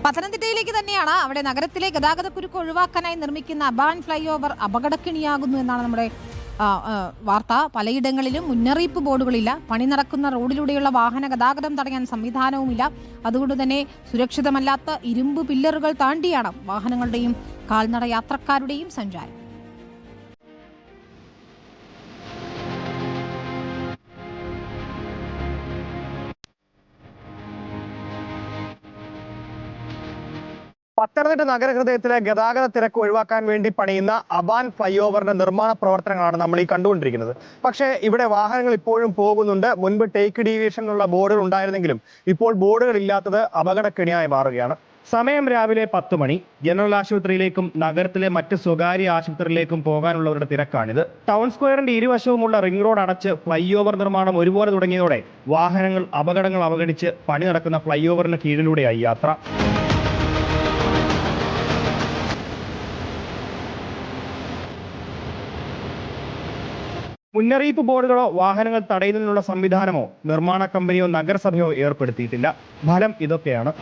പത്തനംതിട്ടയിലേക്ക് തന്നെയാണ്. അവിടെ നഗരത്തിലെ ഗതാഗതക്കുരുക്ക് ഒഴിവാക്കാനായി നിർമ്മിക്കുന്ന അബാൻ ഫ്ലൈ ഓവർ അപകടക്കിണിയാകുന്നു എന്നാണ് നമ്മുടെ വാർത്ത. പലയിടങ്ങളിലും മുന്നറിയിപ്പ് ബോർഡുകളില്ല. പണി നടക്കുന്ന റോഡിലൂടെയുള്ള വാഹന ഗതാഗതം തടയാൻ സംവിധാനവുമില്ല. അതുകൊണ്ട് തന്നെ സുരക്ഷിതമല്ലാത്ത ഇരുമ്പ് പില്ലറുകൾ താണ്ടിയാണ് വാഹനങ്ങളുടെയും കാൽനട യാത്രക്കാരുടെയും സഞ്ചാരം. പത്തനംതിട്ട നഗരഹൃദയത്തിലെ ഗതാഗത തിരക്ക് ഒഴിവാക്കാൻ വേണ്ടി പണിയുന്ന അബാൻ ഫ്ലൈ ഓവറിന്റെ നിർമ്മാണ പ്രവർത്തനങ്ങളാണ് നമ്മൾ ഈ കണ്ടുകൊണ്ടിരിക്കുന്നത്. പക്ഷേ ഇവിടെ വാഹനങ്ങൾ ഇപ്പോഴും പോകുന്നുണ്ട്. മുൻപ് ടേക്ക് ഡീവിയേഷൻ എന്നുള്ള ബോർഡുകൾ ഉണ്ടായിരുന്നെങ്കിലും ഇപ്പോൾ ബോർഡുകൾ ഇല്ലാത്തത് അപകടക്കെണിയായി മാറുകയാണ്. സമയം രാവിലെ 10 മണി. ജനറൽ ആശുപത്രിയിലേക്കും നഗരത്തിലെ മറ്റ് സ്വകാര്യ ആശുപത്രിയിലേക്കും പോകാനുള്ളവരുടെ തിരക്കാണിത്. ടൗൺ സ്ക്വയറിന്റെ ഇരുവശവുമുള്ള റിംഗ് റോഡ് അടച്ച് ഫ്ലൈ ഓവർ നിർമ്മാണം ഒരുപോലെ തുടങ്ങിയതോടെ വാഹനങ്ങൾ അപകടങ്ങൾ അവഗണിച്ച് പണി നടക്കുന്ന ഫ്ലൈ ഓവറിന് കീഴിലൂടെയായി യാത്ര. മുന്നറിയിപ്പ് ബോർഡുകളോ വാഹനങ്ങൾ തടയുന്നതിനുള്ള സംവിധാനമോ നിർമ്മാണ കമ്പനിയോ നഗരസഭയോ ഏർപ്പെടുത്തിയിട്ടില്ല. ഫലം ഇതൊക്കെയാണ്.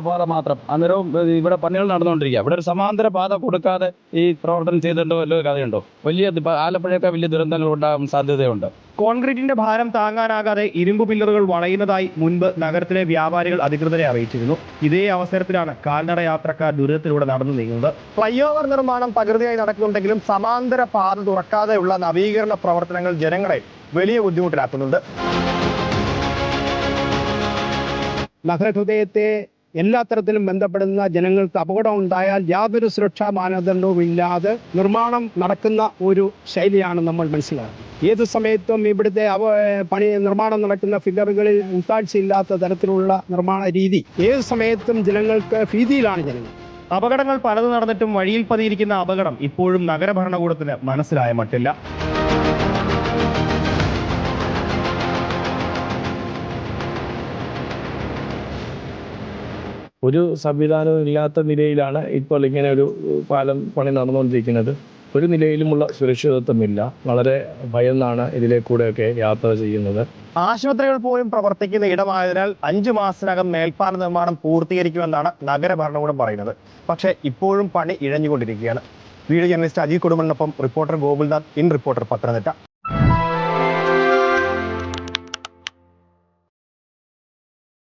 പാത മാത്രം. അന്നേരവും ഇവിടെ പണികൾ നടന്നുകൊണ്ടിരിക്കുക. ഇവിടെ ഒരു സമാന്തര പാത കൊടുക്കാതെ ഈ പ്രവർത്തനം ചെയ്തിട്ടുണ്ടോ വല്ല കഥയുണ്ടോ? വലിയ ആലപ്പുഴയൊക്കെ വലിയ ദുരന്തങ്ങൾ ഉണ്ടാകാൻ സാധ്യതയുണ്ട്. കോൺക്രീറ്റിന്റെ ഭാരം താങ്ങാനാകാതെ ഇരുമ്പ് പില്ലറുകൾ വളയുന്നതായി മുൻപ് നഗരത്തിലെ വ്യാപാരികൾ അധികൃതരെ അറിയിച്ചിരുന്നു. ഇതേ അവസരത്തിലാണ് കാൽനട യാത്രക്കാർ ദുരിതത്തിലൂടെ നടന്നു നീങ്ങുന്നത്. ഫ്ലൈ ഓവർ നിർമ്മാണം തകൃതിയായി നടക്കുന്നുണ്ടെങ്കിലും സമാന്തര പാത തുറക്കാതെയുള്ള നവീകരണ പ്രവർത്തനങ്ങൾ ജനങ്ങളെ വലിയ ബുദ്ധിമുട്ടിലാക്കുന്നുണ്ട്. നഗരഹൃദയത്തെ എല്ലാ തരത്തിലും ബന്ധപ്പെടുന്ന ജനങ്ങൾക്ക് അപകടം ഉണ്ടായാൽ യാതൊരു സുരക്ഷാ മാനദണ്ഡവും ഇല്ലാതെ നിർമ്മാണം നടക്കുന്ന ഒരു ശൈലിയാണ് നമ്മൾ മനസ്സിലാക്കുന്നത്. ഏത് സമയത്തും ഇവിടുത്തെ നിർമ്മാണം നടക്കുന്ന ഫില്ലറുകളിൽ ഉൾക്കാഴ്ചയില്ലാത്ത തരത്തിലുള്ള നിർമ്മാണ രീതി ഏത് സമയത്തും ജനങ്ങൾക്ക് ഭീതിയിലാണ് ജനങ്ങൾ. അപകടങ്ങൾ പലത് നടന്നിട്ടും വഴിയിൽ പതിയിരിക്കുന്ന അപകടം ഇപ്പോഴും നഗരഭരണകൂടത്തിന് മനസ്സിലായ മട്ടില്ല. ഒരു സംവിധാനവും ഇല്ലാത്ത നിലയിലാണ് ഇപ്പോൾ ഇങ്ങനെ ഒരു പാലം പണി നടന്നുകൊണ്ടിരിക്കുന്നത്. ഒരു നിലയിലുമുള്ള സുരക്ഷിതത്വമില്ല. വളരെ ഭയന്നാണ് ഇതിലേക്കൂടെയൊക്കെ യാത്ര ചെയ്യുന്നത്. ആശുപത്രികൾ പോലും പ്രവർത്തിക്കുന്ന ഇടമായതിനാൽ 5 മാസത്തിനകം മേൽപ്പാല നിർമ്മാണം പൂർത്തീകരിക്കുമെന്നാണ് നഗരഭരണകൂടം പറയുന്നത്. പക്ഷേ ഇപ്പോഴും പണി ഇഴഞ്ഞുകൊണ്ടിരിക്കുകയാണ്. വീഡിയോ ജേർണലിസ്റ്റ് അജി കുടുംബനൊപ്പം reporter Gokulnath, in reporter Pathanamthitta.